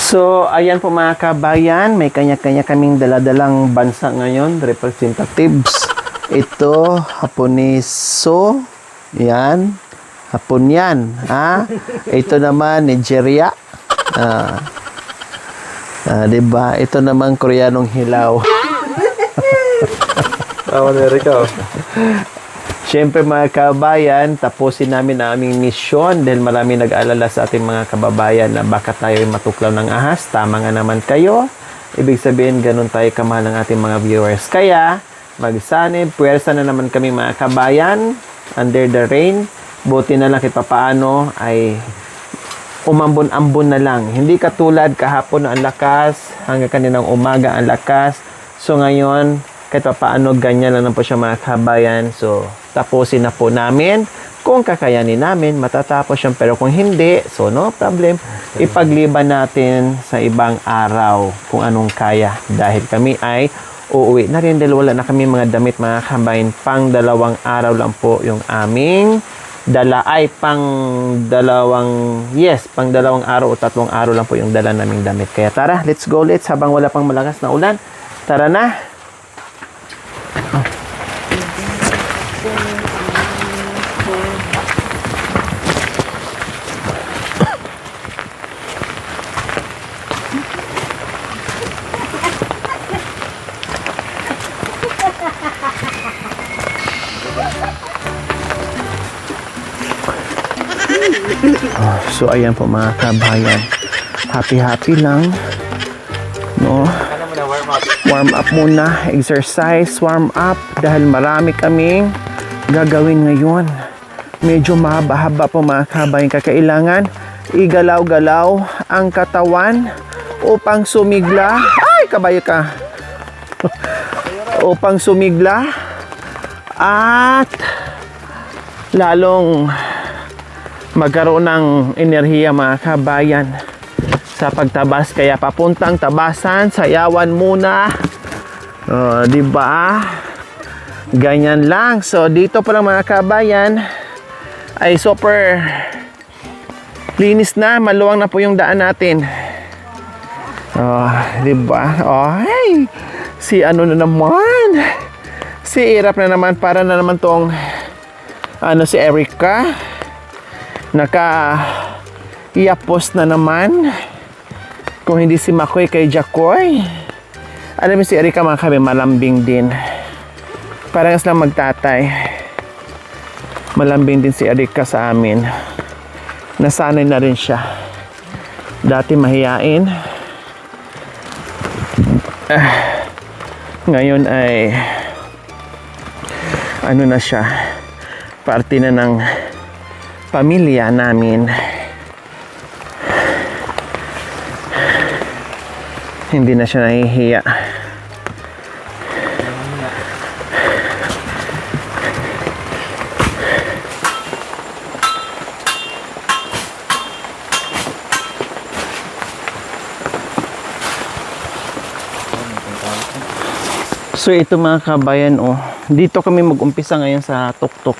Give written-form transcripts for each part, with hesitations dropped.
So, ayan po mga kabayan, may kanya-kanya kaming daladalang bansa ngayon, representatives. Ito, Haponiso, yan, Hapon yan, ha? Ito naman, Nigeria. Diba? Ito naman, Koreanong hilaw. Amerika. Siyempre mga kabayan, tapusin namin ang aming misyon dahil marami nag-alala sa ating mga kababayan na baka tayo ay matuklaw ng ahas. Tama nga naman kayo. Ibig sabihin, ganun tayo kamahal ng ating mga viewers. Kaya, magsanib, puwersa na naman kami mga kabayan under the rain. Buti na lang kahit papaano ay umambon-ambon na lang. Hindi katulad kahapon na ang lakas, hanggang kaninang umaga ang lakas. So ngayon, kahit paano ganyan lang po siya mga kabayan. So, tapusin na po namin. Kung kakayanin namin, matatapos siya. Pero kung hindi, so no problem. Ipagliban natin sa ibang araw kung anong kaya. Dahil kami ay uuwi na rin dahil wala na kami mga damit mga kabayan. Pang 2 araw lang po yung aming dala. Ay, pang 2 araw o 3 araw lang po yung dala naming damit. Kaya tara, let's go let's habang wala pang malakas na ulan. Tara na. So ayan po mga kabayan, happy lang, no? Warm up muna, exercise, warm up dahil marami kaming gagawin ngayon. Medyo mahaba-haba po mga kabayan, kakailangan igalaw-galaw ang katawan upang sumigla. Ay, kabayo ka. Upang sumigla at lalong magkaroon ng enerhiya mga kabayan sa pagtabas. Kaya papuntang tabasan, sayawan muna, di ba? Ganyan lang. So dito pa lang mga kabayan ay super linis na, maluwang na po yung daan natin. Di ba? Ay, si ano na naman, si Irap na naman, para na naman tong si Erica naka-iapos na naman. Kung hindi si Makoy kay Jacoy. Alam mo si Erika mga kabe, malambing din. Parang lang magtatay. Malambing din si Erika sa amin. Nasanay na rin siya. Dati mahiyain. Ngayon ay ano na siya, parte na ng pamilya namin. Hindi na siya nahihiya. So ito mga kabayan, dito kami mag-umpisa ngayon sa tuktok.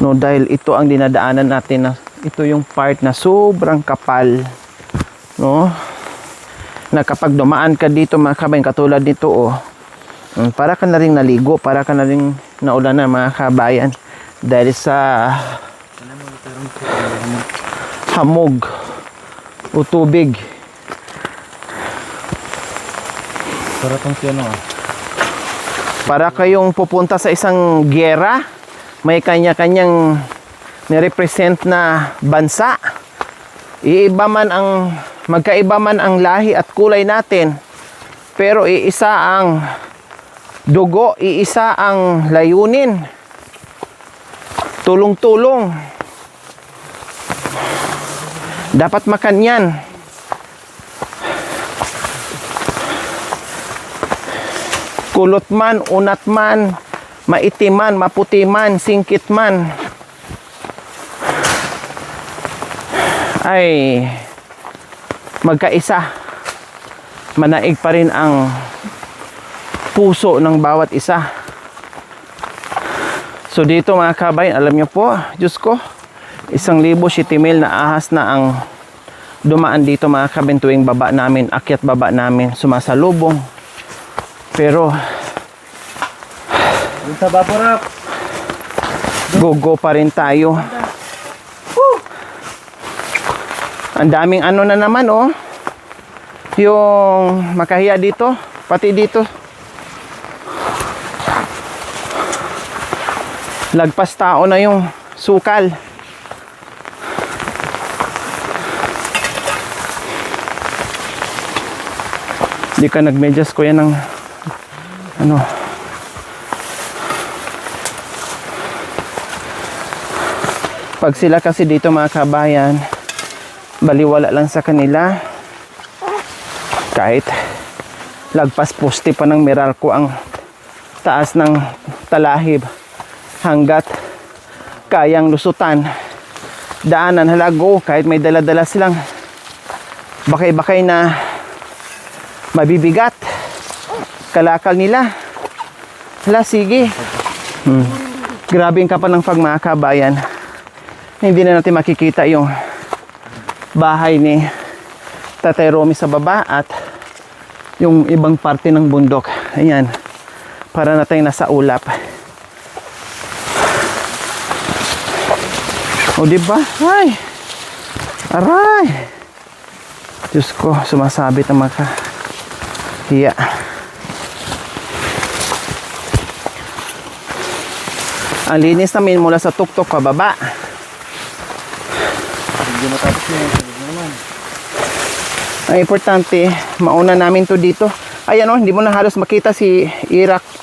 No, dahil ito ang dinadaanan natin, na ito yung part na sobrang kapal, no, na kapag dumaan ka dito mga kabayan, katulad nito, para ka na rin naligo, para ka na rin naulan na mga kabayan dahil sa hamog o tubig. Para kayong pupunta sa isang giyera. May kanya-kanyang nirepresent na bansa. Magkaiba man ang lahi at kulay natin, pero iisa ang dugo, iisa ang layunin. Tulong-tulong. Dapat makanyan. Kulot man, unat man, maitim man, maputi man, singkit man, ay magkaisa. Manaig pa rin ang puso ng bawat isa. So dito mga kabayan, alam nyo po, Diyos ko, 1,000 sitimil na ahas na ang dumaan dito mga kabin tuwing baba namin, akyat baba namin, sumasalubong. Pero Sa Baburap. go pa rin tayo. Ang daming ano na naman oh. Yung makahiya dito, pati dito. Lagpas tao na yung sukal. Di ka nagmedyas ko yan ng ano. Pag sila kasi dito mga kabayan, baliwala lang sa kanila. Kahit lagpas poste pa ng Meralco ang taas ng talahib, hanggat kayang lusutan, daanan, halago, kahit may dala-dala silang bakay-bakay na mabibigat, kalakal nila. Hala, sige. Grabe yung kapal ng fog mga kabayan. Hindi na natin makikita yung bahay ni Tatay Romy sa baba at yung ibang parte ng bundok. Ayan, para na tayong nasa ulap. O diba? Ay! Aray! Diyos ko, sumasabit ang mga hiya. Ang linis namin mula sa tuktok pababa. Hindi matapos na yun. Naman. Ang importante, mauna namin to dito. Ayan o, hindi mo na halos makita si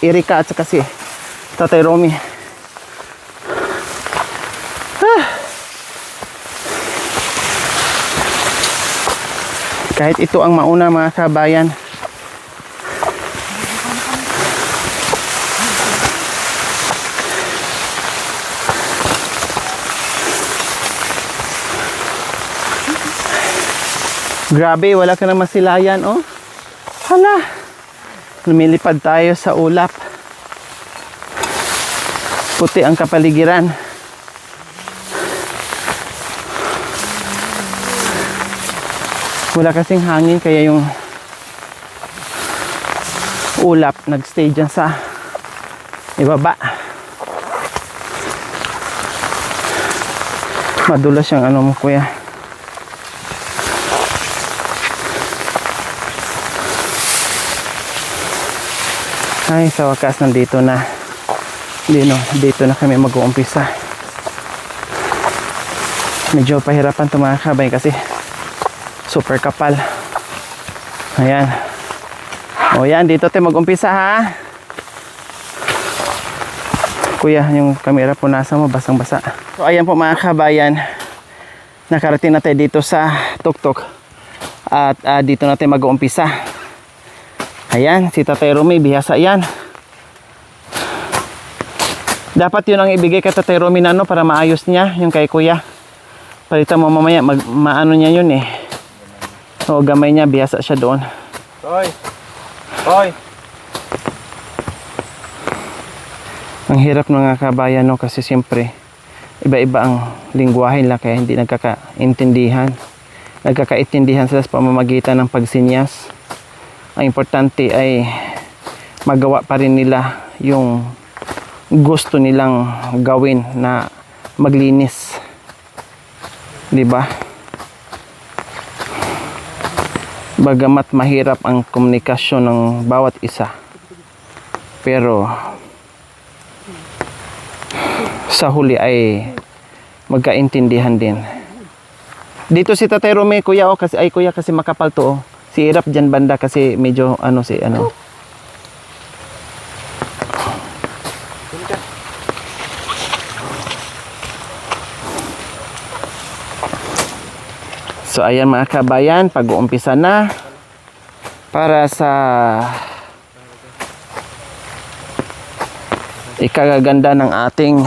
Erika at saka si Tatay Romy. Kahit ito ang mauna mga kabayan. Grabe, wala ka na masilayan, oh. Hala. Lumilipad tayo sa ulap. Puti ang kapaligiran. Wala kasing hangin kaya yung ulap nagstay dyan sa ibaba. Madulas yung ano mo kuya. Ay, sa wakas nandito na. Dito na kami mag-uumpisa. Medyo pahirapan ito mga kabay kasi super kapal. Ayan. O yan, dito tayo mag-umpisa ha. Kuya, yung camera po nasa mo, basang-basa. So ayan po mga kabayan. Nakarating na tayo dito sa tuktok. At dito na tayo mag-uumpisa. Ayan, si Tatay Romy, bihasa yan. Dapat yun ang ibigay kay Tatay Romy na ano para maayos niya, yung kay kuya. Palitan mo mamaya, maano niya yun eh. O gamay niya, bihasa siya doon. Hoy! Hoy! Ang hirap ng mga kabayan no, kasi siyempre iba-iba ang lingwahe nila kaya hindi nagkakaintindihan. Nagkakaintindihan sila sa pamamagitan ng pagsinyas. Ang importante ay magawa pa rin nila yung gusto nilang gawin na maglinis. 'Di ba? Bagamat mahirap ang komunikasyon ng bawat isa. Pero sa huli ay magkaintindihan din. Dito si Tatay Romy, kuya oh, kasi kuya kasi makapal to oh. Si Irap dyan banda kasi medyo ano si ano. So ayan mga kabayan, pag-uumpisa na para sa ikagaganda ng ating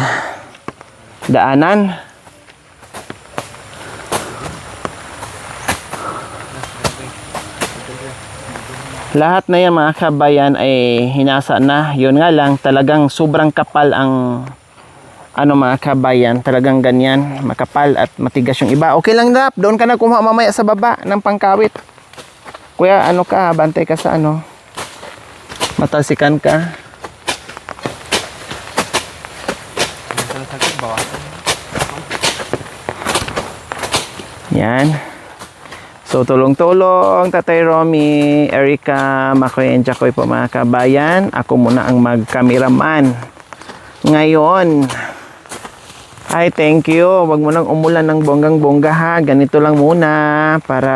daanan. Lahat na yan mga kabayan ay hinasa na. Yun nga lang, talagang sobrang kapal ang ano mga kabayan, talagang ganyan, makapal at matigas yung iba. Okay lang Rap, doon ka na kumuha mamaya sa baba ng pangkawit. Kuya, ano ka, bantay ka sa ano, matalsikan ka. Yan. So, tulong-tulong, Tatay Romy, Erica, Makoy, and Jacoy po mga kabayan. Ako muna ang mag-cameraman. Ngayon, ay, thank you. Wag mo nang umulan ng bonggang-bongga ha. Ganito lang muna para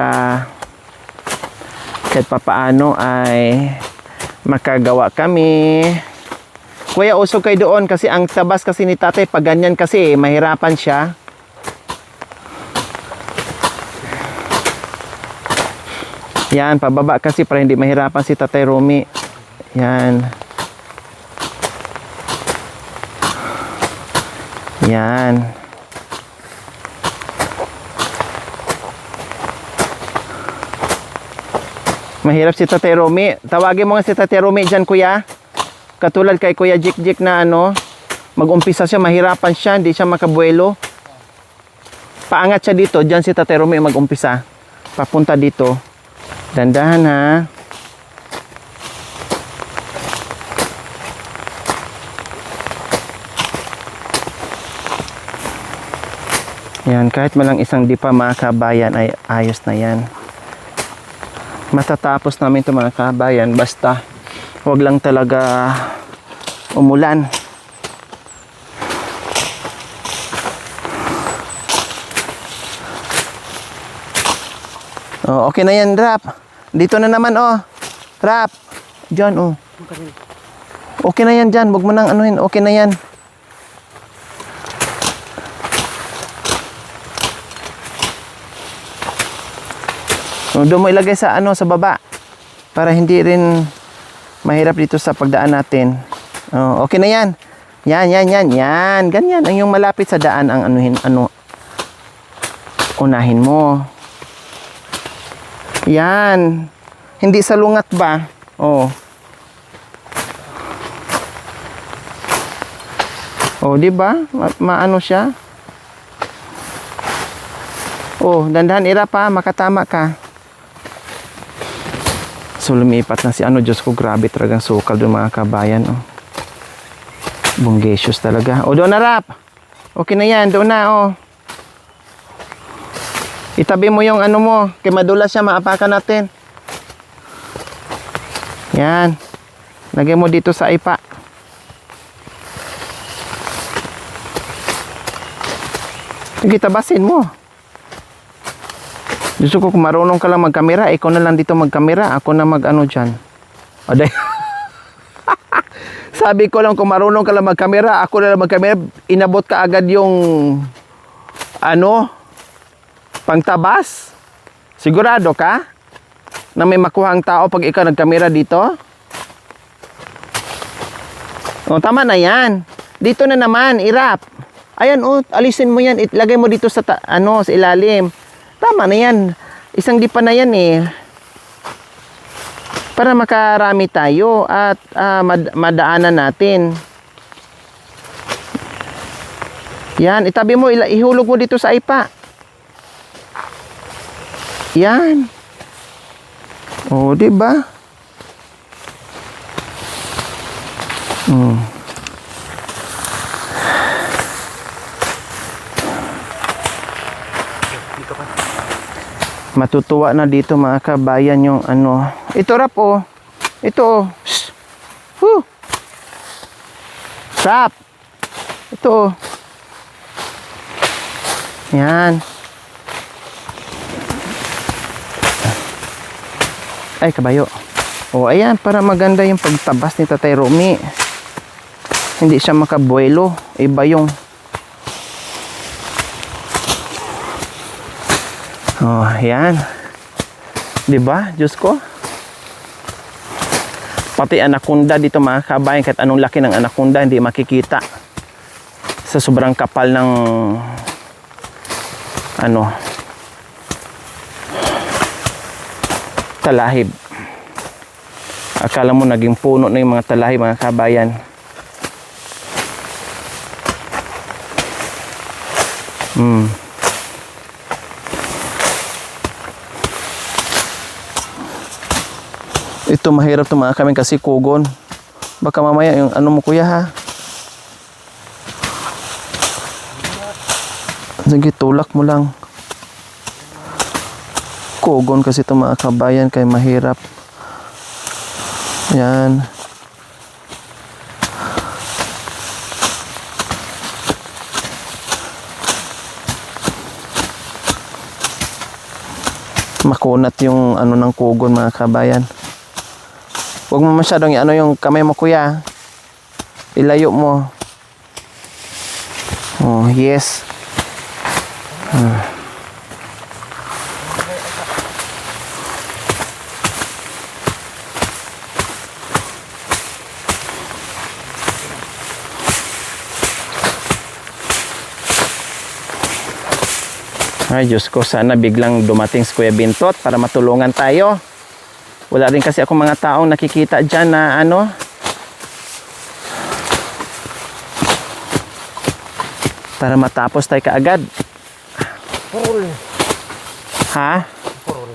kahit papaano ay makagawa kami. Kuya, usog kayo doon kasi ang tabas kasi ni tatay, pag ganyan kasi, mahirapan siya. Yan, pababa kasi para hindi mahirapan si Tatay Romy. Yan. Yan. Mahirap si Tatay Romy. Tawagin mo nga si Tatay Romy dyan, kuya. Katulad kay Kuya Jik na ano, mag-umpisa siya, mahirapan siya, hindi siya makabuelo. Paangat siya dito, dyan si Tatay Romy mag-umpisa. Papunta dito. Dandahan ha. Yan, kahit malang isang dipa mga kabayan ay ayos na yan. Matatapos namin ito mga kabayan, basta wag lang talaga umulan. Oh, okay na yan, Rap. Dito na naman, oh. Rap. Diyan, oh. Okay na yan dyan. Huwag mo nang anuhin. Okay na yan. Oh, doon mo ilagay sa ano, sa baba. Para hindi rin mahirap dito sa pagdaan natin. Oh, okay na yan. Yan. Ganyan. Ang yung malapit sa daan ang anuhin, unahin mo. Yan. Hindi sa lungat ba? Oh. Oh, di ba? Maano siya? Oh, dandahan ira pa, makatama ka. So lumipat na si ano, Diyos ko, grabe talagang sukal doon mga kabayan. Oh. Bunggesius talaga. Oh, doon na Rap. Okay na yan, doon na oh. Itabi mo yung ano mo, kay madulas siya, maapakan natin. Yan. Lagay mo dito sa ipa. Sige, tabasin mo. Gusto ko kung marunong ka lang magkamera, ikaw na lang dito magkamera, ako na mag-ano dyan. Aday. Sabi ko lang kung marunong ka lang magkamera, ako na lang magkamera, inabot ka agad yung ano, pangtabas. Sigurado ka na may makuha ang tao pag ikaw nagkamera dito? O, tama na yan. Dito na naman, irap. Ayan, oh, alisin mo yan. Ilagay mo dito sa, sa ilalim. Tama na yan. Isang dipa na yan eh. Para makarami tayo at madaanan natin. Yan, itabi mo, ihulog mo dito sa ipa. Yan. Oh, di ba? Matutuwa na dito mga kabayan yung ano. Ito Rap oh. Ito oh. Woo. Rap. Ito oh. Yan. Ay, kabayo. O, ayan, para maganda yung pagtabas ni Tatay Romy. Hindi siya makabuelo. Iba yung... Oh, ayan. Diba, Diyos ko? Pati anaconda dito mga kabayan, kahit anong laki ng anaconda, hindi makikita. Sa sobrang kapal ng... ano... talahib. Akala mo naging puno na yung mga talahib mga kabayan. Hmm. Ito mahirap to mga kami kasi kugon. Baka mamaya yung ano mo kuya ha. Sige, tulak mo lang. Kugon kasi ito mga kabayan kaya mahirap. Yan. Makunat yung ano ng kugon mga kabayan. Huwag mo masyadong ano yung kamay mo kuya. Ilayo mo. Oh, yes. Ay, Diyos ko, sana biglang dumating si Kuya Bintot para matulungan tayo. Wala rin kasi ako mga taong nakikita dyan na ano. Para matapos tayo kaagad. Purul. Ha? Purul.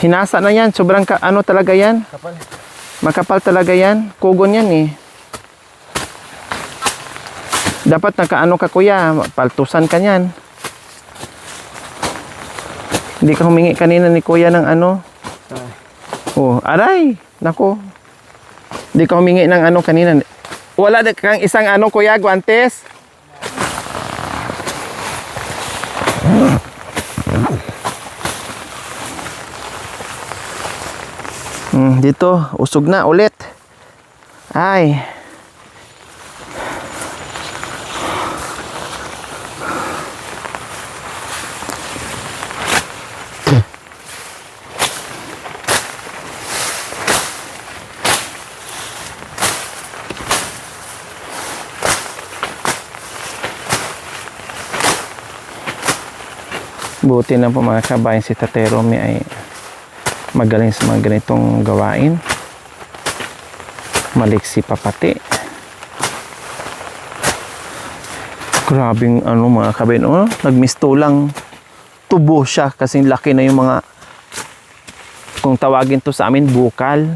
Hinasa na yan. Sobrang ano talaga yan. Kapal. Makapal talaga yan. Kugon yan eh. Dapat nakaano ka kuya. Paltusan ka yan. Hindi ka humingi kanina ni kuya ng ano. Oh, aray. Nako. Hindi ka humingi ng ano kanina. Wala kang isang ano kuya, guantes. Dito, usog na ulit. Ay. Buti na po mga kabayan si Tatay Romy ay magaling sa mga ganitong gawain. Maliksi pa pati. Grabing ano mga kabayan. Oh, nagmisto lang. Tubo siya kasi laki na yung mga, kung tawagin to sa amin, bukal.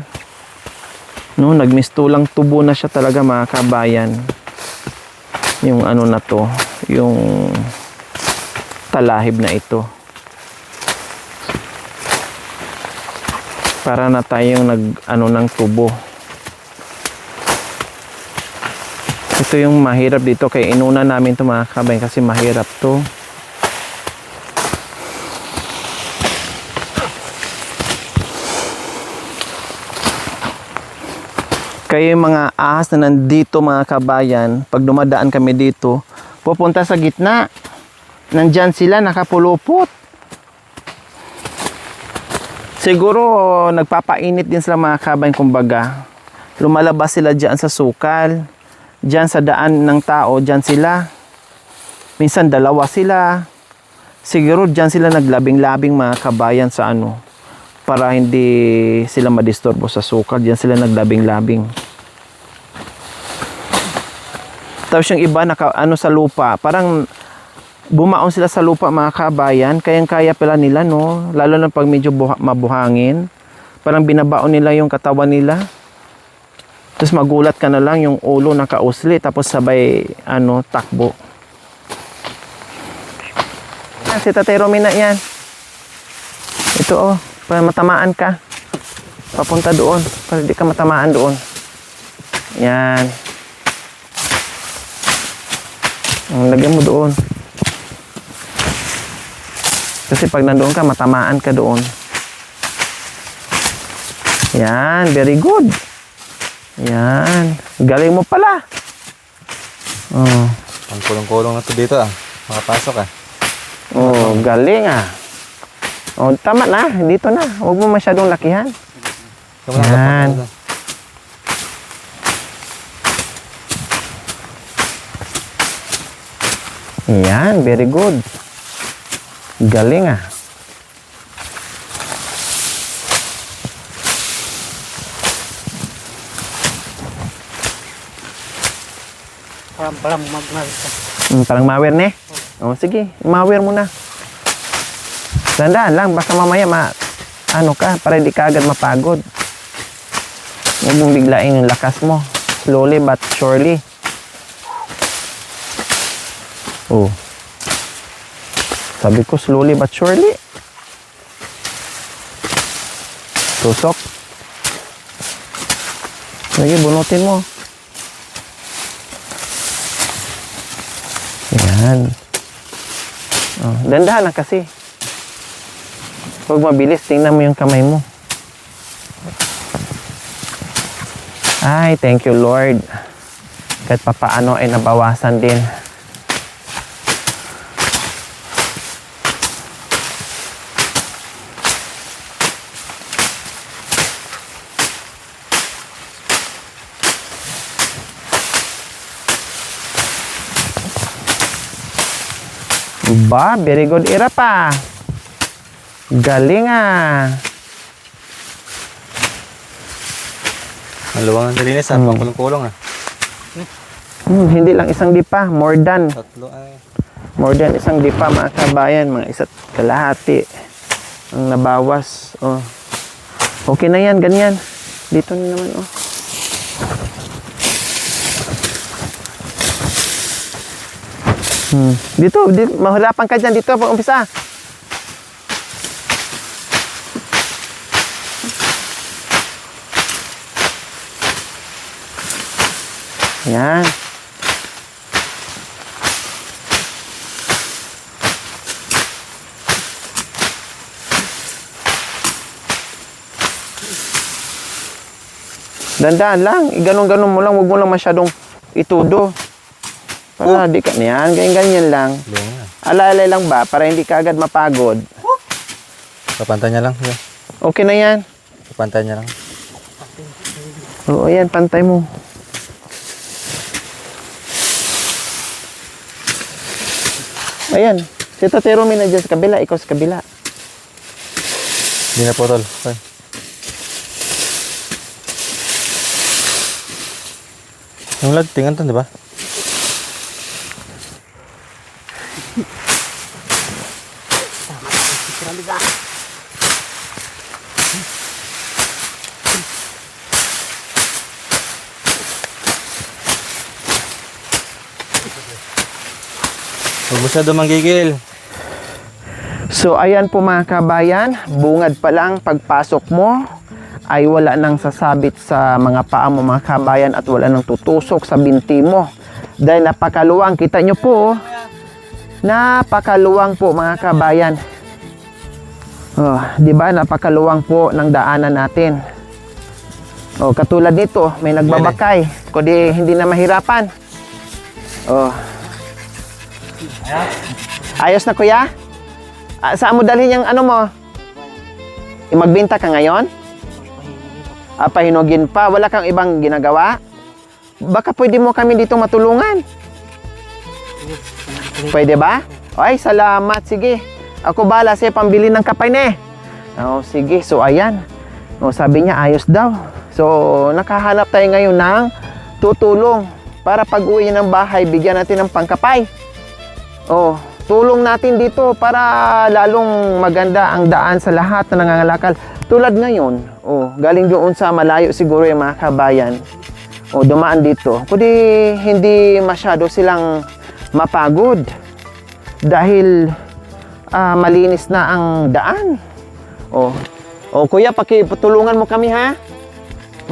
No, nagmisto lang, tubo na siya talaga mga kabayan. Yung ano na to, yung talahib na ito. Para na tayong nag ano ng tubo. Ito yung mahirap dito kaya inuna namin to mga kabayan kasi mahirap to. Kaya yung mga ahas na nandito mga kabayan, pag dumadaan kami dito, pupunta sa gitna. Nandyan sila nakapulupot. Siguro nagpapainit din sila mga kabayan, kumbaga. Lumalabas sila dyan sa sukal. Dyan sa daan ng tao, dyan sila. Minsan dalawa sila. Siguro dyan sila naglabing-labing mga kabayan sa ano. Para hindi sila madisturbo sa sukal. Dyan sila naglabing-labing. Tapos yung iba ano sa lupa. Parang bumaon sila sa lupa mga kabayan, kayang-kaya pala nila no, lalo na pag medyo mabuhangin, parang binabaon nila yung katawan nila, tapos magulat ka na lang yung ulo nakausli, tapos sabay ano, takbo. Si Tatay Romy na yan, ito oh, para matamaan ka, papunta doon, para di ka matamaan doon, yan, lagyan mo doon. Kasi pag nandoon ka, matamaan ka doon. Yan, very good. Yan, galing mo pala. Oh. Ang kulong-kulong na to dito ah. Makapasok ah. Oh, galing ah. Oh, tama na, dito na. Huwag mo masyadong lakihan. Yan. Yan, very good. Galing ah. Parang magmahal ka. Parang mawer ne? O, sige, mawir mo na. Tandaan lang, baka mamaya ano ka, para hindi ka agad mapagod. Huwag mong biglain yung lakas mo. Slowly but surely. Oh. Sabi ko, slowly but surely. Tusok. Sige, bunutin mo. Yan. Oh, dandahan na kasi. Huwag mabilis, tingnan mo yung kamay mo. Ay, thank you Lord. Kahit papaano ay nabawasan din. Ba, very good ira pa. Galing ah. Maluwang ang dalinis ah. Pangkulong-kulong ah. Hindi lang isang dipa, more than. Tatlo ay. More than isang dipa mga kabayan, mga isa't kalahati ang nabawas. Oh. Okay na yan, ganyan. Dito na naman oh. Dito, mahirapan ka dyan. Dito, pag-umpisa. Yan. Dandaan lang. Ganun-ganun mo lang. Huwag mo lang masyadong itudo. Para di ka niyan. Ganyan-ganyan lang. Alalay lang ba? Para hindi ka agad mapagod. Papantay niya lang. Yeah. Okay na yan. Papantay niya lang. Oo, yan. Pantay mo. Ayan. Si Tatero may na dyan sa kabila. Ikaw sa kabila. Hindi na po tol. Okay. Yung lagtingan to, di ba? Huwag masyado manggigil. So, ayan po mga kabayan. Bungad pa lang pagpasok mo ay wala nang sasabit sa mga paa mo mga kabayan at wala nang tutusok sa binti mo. Dahil napakaluwang. Kita nyo po. Napakaluwang po mga kabayan. Oh, di ba? Napakaluwang po ng daanan natin. Oh, katulad nito, may nagbabakay. Kundi hindi na mahirapan. Oh. Ayos na kuya? Saan mo dalhin yung ano mo? Magbenta ka ngayon? Pahinugin pa. Wala kang ibang ginagawa? Baka pwede mo kami dito matulungan. Pwede ba? Ay, salamat. Sige. Ako bala sa'yo pambili ng kapay na eh. Oh, sige. So, ayan. Oh, sabi niya, ayos daw. So, nakahanap tayo ngayon ng tutulong para pag-uwi ng bahay, bigyan natin ng pangkapay. Oh, tulong natin dito para lalong maganda ang daan sa lahat na nangangalakal. Tulad ngayon, oh, galing doon sa malayo siguro yung mga kabayan. Oh, dumaan dito. Kundi hindi masyado silang mapagod dahil malinis na ang daan. Oh, kuya, pakitulungan mo kami ha.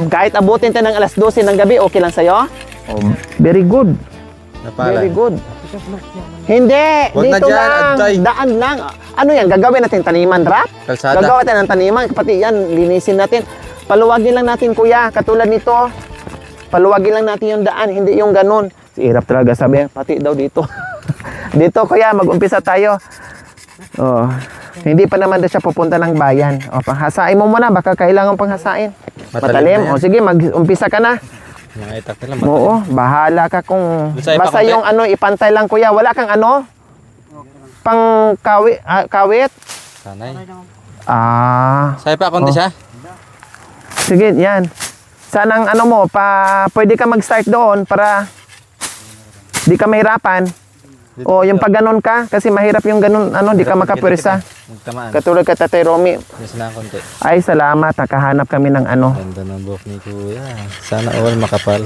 Kahit abutin tayo ng alas 12 ng gabi, okay lang sa'yo? Oh, very good. Napalay. Very good. Hindi, Wag na dito dyan, lang, Adtay. daan lang. Ano yan, gagawin natin taniman, rap? Kalsada. Gagawin natin ng taniman, pati yan, linisin natin. Paluwagin lang natin, kuya, katulad nito. Paluwagin lang natin yung daan, hindi yung ganun. Si Irap talaga sabi, pati daw dito. Dito, kuya, mag-umpisa tayo. Oh, hindi pa naman daw siya pupunta ng bayan. O, panghasain mo muna, baka kailangan panghasain. Matalim. na yan. O, sige, mag-umpisa ka na. Mga itak nila. Oo, bahala ka kung Basta basta ipakonti? yung ano ipantay lang kuya, wala kang ano pang kawit. Sanay. Sige Sa'yo pa konti siya. Sige, yan. Sanang ano mo, pwede ka mag-start doon para di ka mahirapan. O, yung pag ganon ka, kasi mahirap yung ganon, ano, di ka makapwersa. Magtamaan. Katulad ka, Tatay Romy. Yes na konti. Ay, salamat, nakahanap kami ng ano. Ganda ng buhok ni Kuya. Sana all makapal.